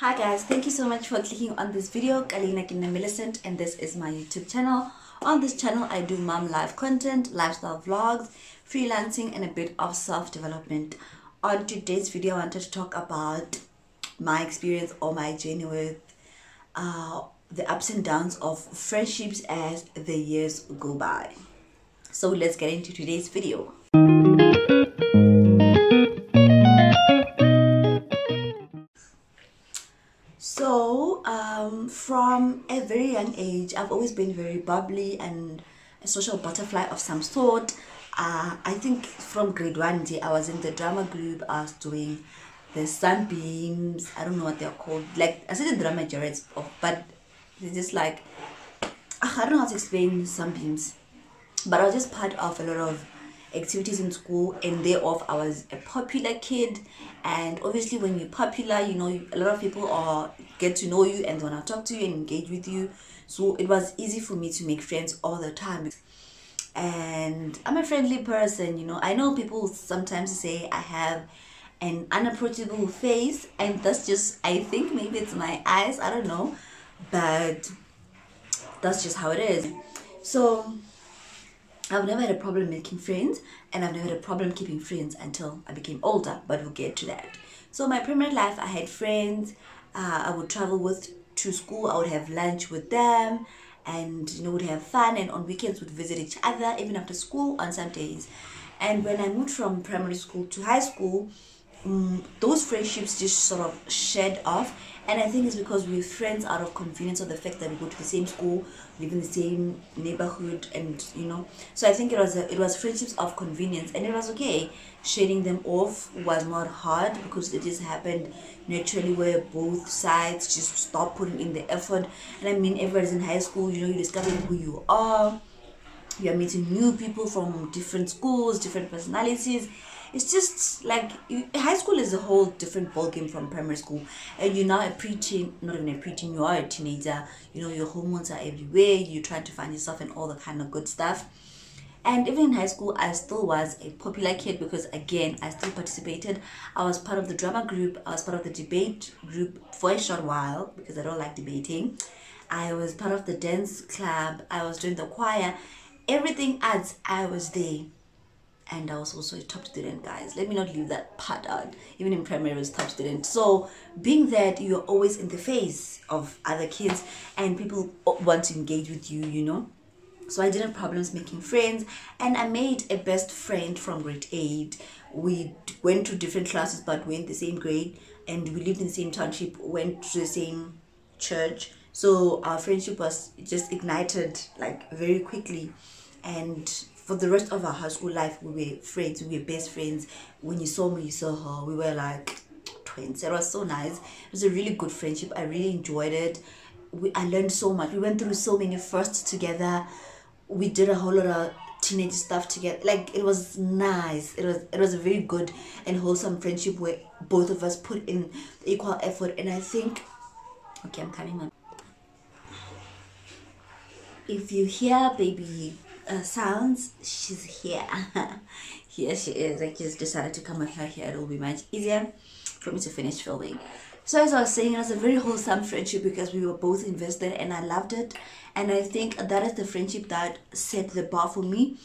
Hi guys, thank you so much for clicking on this video. Kalina Kinna Millicent, and this is my YouTube channel. On this channel I do mom life content, lifestyle vlogs, freelancing, and a bit of self-development. On today's video I wanted to talk about my experience or my journey with the ups and downs of friendships as the years go by. So let's get into today's video. So, from a very young age, I've always been very bubbly and a social butterfly of some sort. I think from grade 1, I was in the drama group. I was doing the Sunbeams. I don't know what they're called. Like, I said the drama Jareds, but they're just like, I don't know how to explain Sunbeams. But I was just part of a lot of activities in school, and thereof I was a popular kid. And obviously when you're popular, you know, a lot of people get to know you and want to talk to you and engage with you, so it was easy for me to make friends all the time. And I'm a friendly person, you know. I know people sometimes say I have an unapproachable face, and that's just, I think maybe it's my eyes, I don't know, but that's just how it is. So I've never had a problem making friends, and I've never had a problem keeping friends until I became older, but we'll get to that. So my primary life, I had friends. I would travel to school. I would have lunch with them, and you know, would have fun, and on weekends would visit each other, even after school on some days. And when I moved from primary school to high school, those friendships just sort of shed off. And I think it's because we're friends out of convenience of the fact that we go to the same school, live in the same neighborhood, and you know. So I think it was friendships of convenience, and it was okay. Shedding them off was not hard because it just happened naturally, where both sides just stop putting in the effort. And I mean, everybody's in high school, you know, you're discovering who you are. You're meeting new people from different schools, different personalities. It's just like high school is a whole different ballgame from primary school, and you're now a preteen, not even a preteen, you are a teenager. You know, your hormones are everywhere. You're trying to find yourself and all the kind of good stuff. And even in high school, I still was a popular kid because, again, I still participated. I was part of the drama group. I was part of the debate group for a short while because I don't like debating. I was part of the dance club. I was doing the choir. Everything adds, I was there. And I was also a top student, guys. Let me not leave that part out. Even in primary, I was top student. So being that you're always in the face of other kids and people want to engage with you, you know. So I didn't have problems making friends, and I made a best friend from grade 8. We went to different classes, but we're in the same grade, and we lived in the same township, went to the same church. So our friendship was just ignited like very quickly. And for the rest of our high school life, we were friends. We were best friends. When you saw me, you saw her. We were like twins. It was so nice. It was a really good friendship. I really enjoyed it. I learned so much. We went through so many firsts together. We did a whole lot of teenage stuff together. Like, it was nice. It was a very good and wholesome friendship where both of us put in equal effort. And I think, okay, I'm coming on. If you hear baby sounds, she's here. Here she is. I just decided to come with her here. It will be much easier for me to finish filming. So as I was saying, it was a very wholesome friendship because we were both invested, and I loved it. And I think that is the friendship that set the bar for me,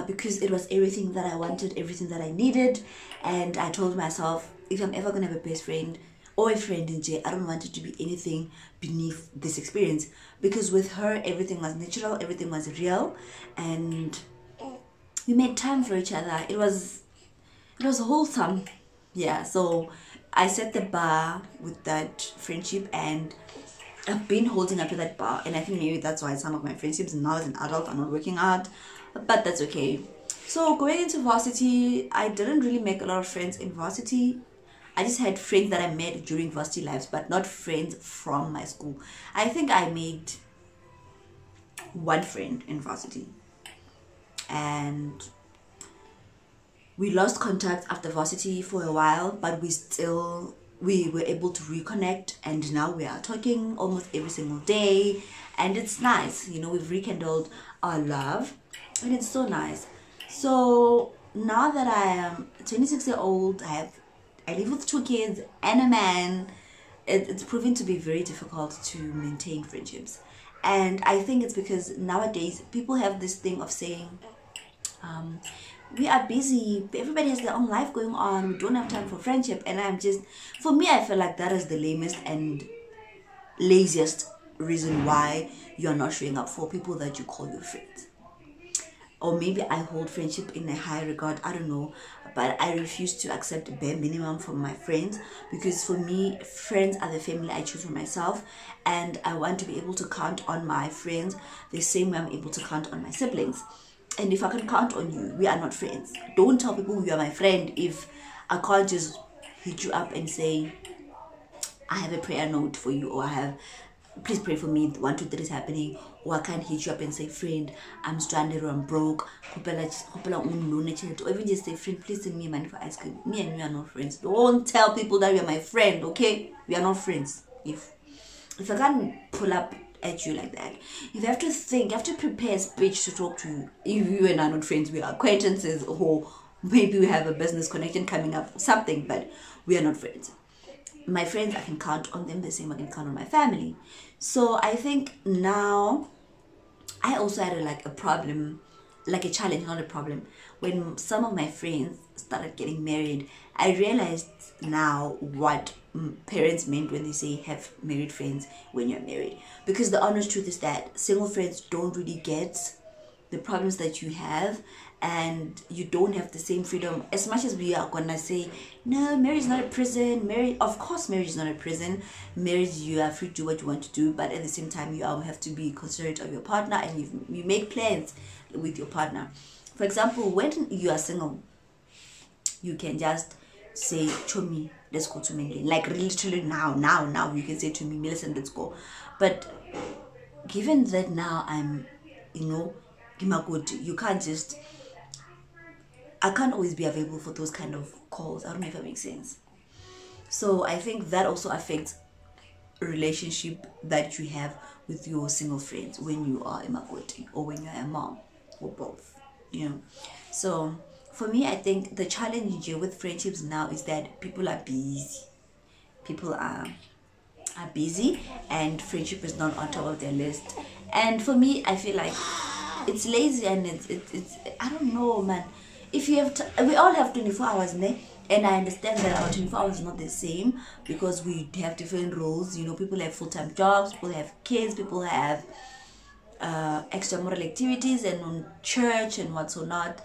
because it was everything that I wanted, everything that I needed. And I told myself, if I'm ever gonna have a best friend or a friend in J, I don't want it to be anything beneath this experience, because with her everything was natural, everything was real, and we made time for each other. It was wholesome. Yeah, so I set the bar with that friendship, and I've been holding up to that bar, and I think maybe that's why some of my friendships now as an adult are not working out, but that's okay. So going into varsity, I didn't really make a lot of friends in varsity. I just had friends that I met during varsity lives, but not friends from my school. I think I made one friend in varsity, and we lost contact after varsity for a while, but we were able to reconnect, and now we are talking almost every single day, and it's nice. You know, we've rekindled our love, and it's so nice. So now that I am 26 years old, I live with 2 kids and a man. it's proven to be very difficult to maintain friendships. And I think it's because nowadays people have this thing of saying, we are busy, everybody has their own life going on, we don't have time for friendship. And for me, I feel like that is the lamest and laziest reason why you're not showing up for people that you call your friends. Or maybe I hold friendship in a high regard, I don't know, but I refuse to accept bare minimum from my friends, because for me, friends are the family I choose for myself, and I want to be able to count on my friends the same way I'm able to count on my siblings. And if I can count on you, we are not friends. Don't tell people you are my friend if I can't just hit you up and say, I have a prayer note for you, or please pray for me, 1 2 3 is happening. Or I can't hit you up and say, friend, I'm stranded, or I'm broke, or even just say, friend, please send me money for ice cream. Me and you are not friends. Don't tell people that you are my friend, okay? We are not friends. If I can't pull up at you like that, you have to think, you have to prepare a speech to talk to you. If you and I are not friends, we are acquaintances, or maybe we have a business connection coming up, something, but we are not friends. My friends, I can count on them the same I can count on my family. So I think now I also had a problem, like a challenge, not a problem. When some of my friends started getting married, I realized now what parents meant when they say have married friends when you're married. Because the honest truth is that single friends don't really get the problems that you have, and you don't have the same freedom. As much as we are gonna say, no, marriage is not a prison, of course marriage is not a prison. Marriage, you are free to do what you want to do, but at the same time you have to be considerate of your partner, and you make plans with your partner. For example, when you are single, you can just say, Chomi, let's go to Mengele. Like literally now you can say to me, Millicent, let's go. But given that now I'm, you can't just, I can't always be available for those kind of calls. I don't know if that makes sense. So I think that also affects a relationship that you have with your single friends when you are a makoti, or when you're a mom, or both, So for me, I think the challenge here with friendships now is that people are busy. People are busy, and friendship is not on top of their list. And for me, I feel like it's lazy, and it's I don't know, man. If you have we all have 24 hours, ne? And I understand that our 24 hours is not the same, because we have different roles. People have full-time jobs, people have kids, people have extramural activities and on church and what's or not.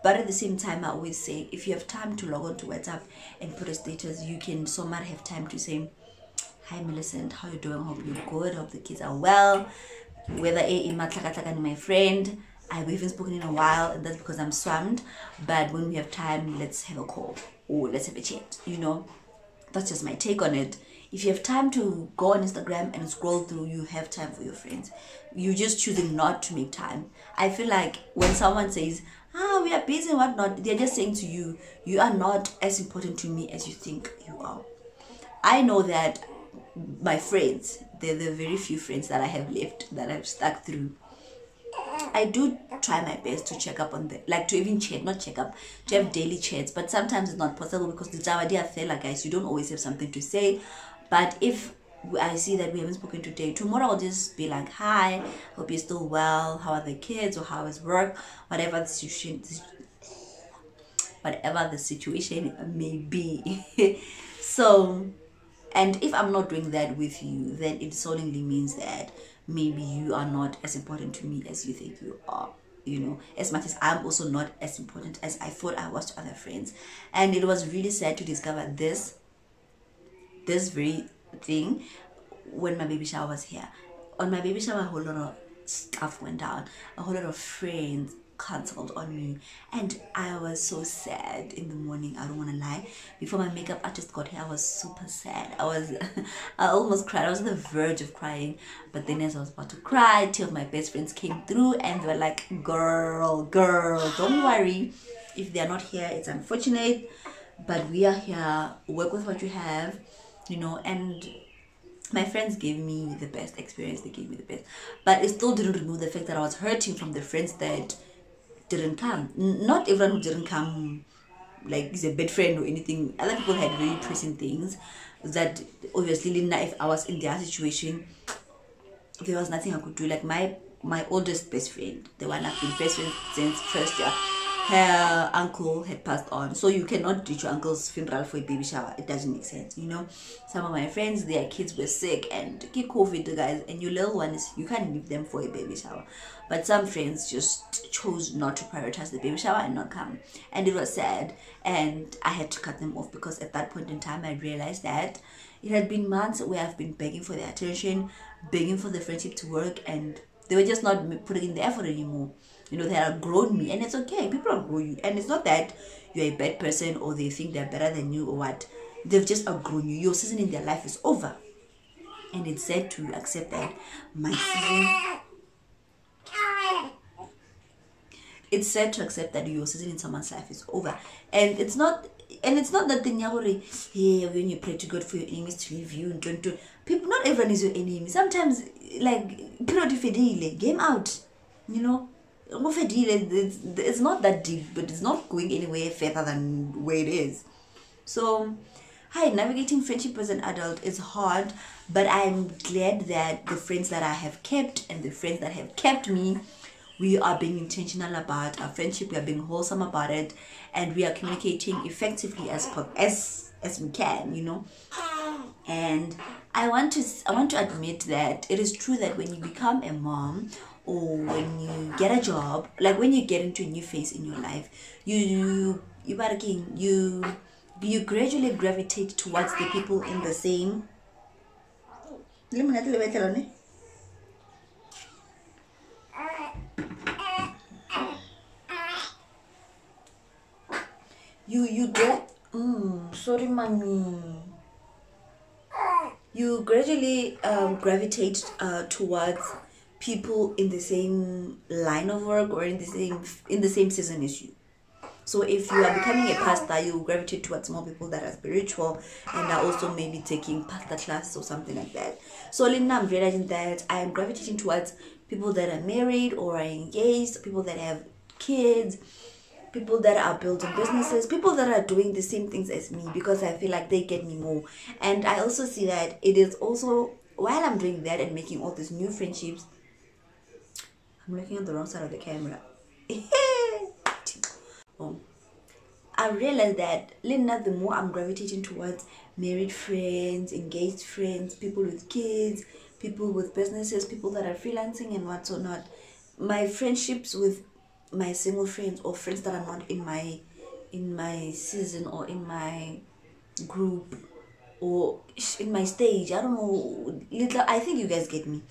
But at the same time, I always say, if you have time to log on to WhatsApp and put a status, you can somewhat have time to say, hi Millicent, how you doing? Hope you're good, hope the kids are well. Whether my friend, I haven't spoken in a while, and that's because I'm swamped. But when we have time, let's have a call, or let's have a chat. That's just my take on it. If you have time to go on Instagram and scroll through, you have time for your friends. You're just choosing not to make time. I feel like when someone says, we are busy and whatnot, they're just saying to you, you are not as important to me as you think you are. I know that my friends, they're the very few friends that I have left, that I've stuck through. I do try my best to check up on them, to even chat, not check up, to have daily chats, but sometimes it's not possible because the Jawadi Affair, guys, you don't always have something to say. But if I see that we haven't spoken today, tomorrow I'll just be like, hi, hope you're still well, how are the kids, or how is work, whatever the situation may be. So, and if I'm not doing that with you, then it solely means that maybe you are not as important to me as you think you are. As much as I'm also not as important as I thought I was to other friends. And it was really sad to discover this very thing when my baby shower was here. On my baby shower, a whole lot of stuff went down. A whole lot of friends cancelled on me, and I was so sad in the morning. I don't want to lie. Before my makeup artist got here, I was super sad. I almost cried. I was on the verge of crying, but then as I was about to cry, two of my best friends came through, and they were like, girl, don't worry. If they are not here, it's unfortunate, but we are here. Work with what you have, and my friends gave me the best experience. They gave me the best, but it still didn't remove the fact that I was hurting from the friends that didn't come. Not everyone who didn't come is a bad friend or anything. Other people had very pressing things, that obviously Lina, if I was in their situation, there was nothing I could do. Like my oldest best friend, the one I've been best friends since first year, her uncle had passed on, so you cannot do your uncle's funeral for a baby shower. It doesn't make sense, you know. Some of my friends, their kids were sick and get COVID, guys, and your little ones, you can't leave them for a baby shower. But some friends just chose not to prioritize the baby shower and not come, and it was sad, and I had to cut them off because at that point in time I realized that it had been months where I've been begging for their attention, begging for the friendship to work, and they were just not putting in the effort anymore. You know, they have grown me, and it's okay. People outgrow you, and it's not that you're a bad person or they think they're better than you or what. They've just outgrown you. Your season in their life is over, and it's sad to accept that my season. It's sad to accept that your season in someone's life is over, and it's not. And it's not that thing, hey, when you pray to God for your enemies to leave you and don't do people. Not everyone is your enemy. Sometimes, like, period, game out, you know. It's not that deep, but it's not going anywhere further than where it is. So, hi, navigating friendship as an adult is hard, but I'm glad that the friends that I have kept and the friends that have kept me, we are being intentional about our friendship. We are being wholesome about it, and we are communicating effectively as we can, you know. And I want to admit that it is true that when you become a mom, or when you get a job, like when you get into a new phase in your life, you gradually gravitate towards the people in the same. You get sorry, mommy. You gradually gravitate towards people in the same line of work or in the same season as you. So if you are becoming a pastor, you gravitate towards more people that are spiritual and are also maybe taking pastor class or something like that. So now I'm realizing that I am gravitating towards people that are married or are engaged, people that have kids, people that are building businesses, people that are doing the same things as me, because I feel like they get me more. And I also see that it is also, while I'm doing that and making all these new friendships, I'm looking at the wrong side of the camera. I realized that the more I'm gravitating towards married friends, engaged friends, people with kids, people with businesses, people that are freelancing and what or not, my friendships with my single friends or friends that are not in my season or in my group or in my stage, I don't know, I think you guys get me.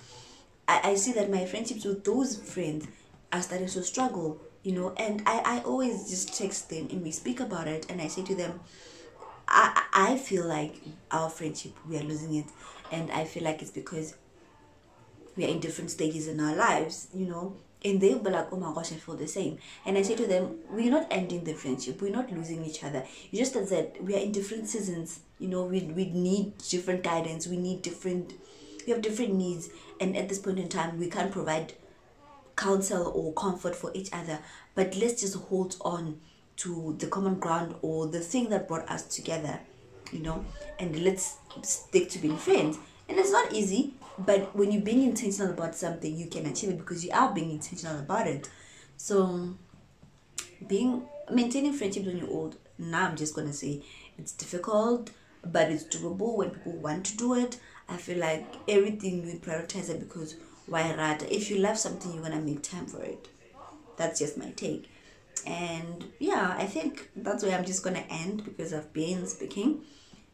I see that my friendships with those friends are starting to struggle, you know, and I always just text them and we speak about it, and I say to them, I feel like our friendship, we are losing it, and I feel like it's because we are in different stages in our lives, you know. And they'll be like, oh my gosh, I feel the same. And I say to them, we're not ending the friendship, we're not losing each other. It's just that we are in different seasons, you know. We need different guidance, we have different needs, and at this point in time we can't provide counsel or comfort for each other. But let's just hold on to the common ground or the thing that brought us together, you know, and let's stick to being friends. And it's not easy, but when you're being intentional about something, you can achieve it because you are being intentional about it. So maintaining friendships when you're old, now I'm just gonna say it's difficult, but it's doable when people want to do it. I feel like everything we prioritize it, because why rather, if you love something, you're gonna make time for it. That's just my take. And yeah, I think that's where I'm just gonna end because I've been speaking.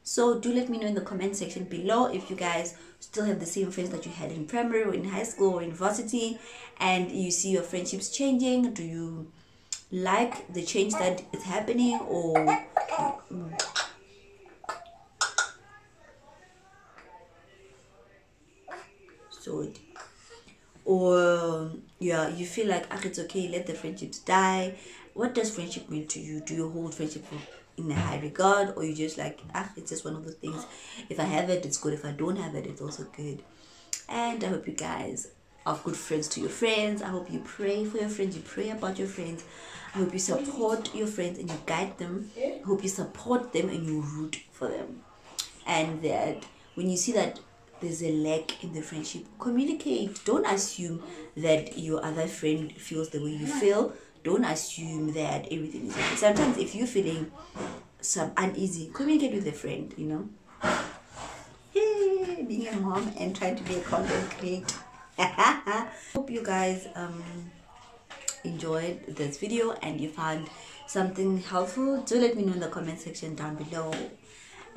So do let me know in the comment section below if you guys still have the same friends that you had in primary or in high school or university, and you see your friendships changing. Do you like the change that is happening, or yeah, you feel like it's okay, let the friendships die? What does friendship mean to you? Do you hold friendship in a high regard, or you just like, it's just one of those things, if I have it, it's good, if I don't have it, it's also good? And I hope you guys are good friends to your friends. I hope you pray for your friends, you pray about your friends. I hope you support your friends and you guide them. I hope you support them and you root for them. and that when you see that there's a lack in the friendship, communicate. Don't assume that your other friend feels the way you feel. Don't assume that everything is okay. Sometimes if you're feeling some uneasy, communicate with a friend, you know. Hey, being a mom and trying to be a content creator. Hope you guys enjoyed this video and you found something helpful. Do let me know in the comment section down below,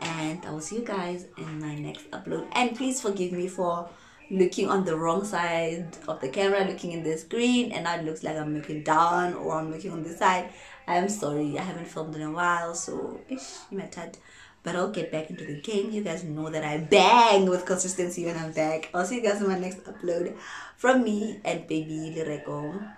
and I will see you guys in my next upload. And please forgive me for looking on the wrong side of the camera, looking in the screen, and now it looks like I'm looking down or I'm looking on this side. I am sorry, I haven't filmed in a while, so you might have, but I'll get back into the game. You guys know that I bang with consistency when I'm back. I'll see you guys in my next upload. From me and baby Lireko.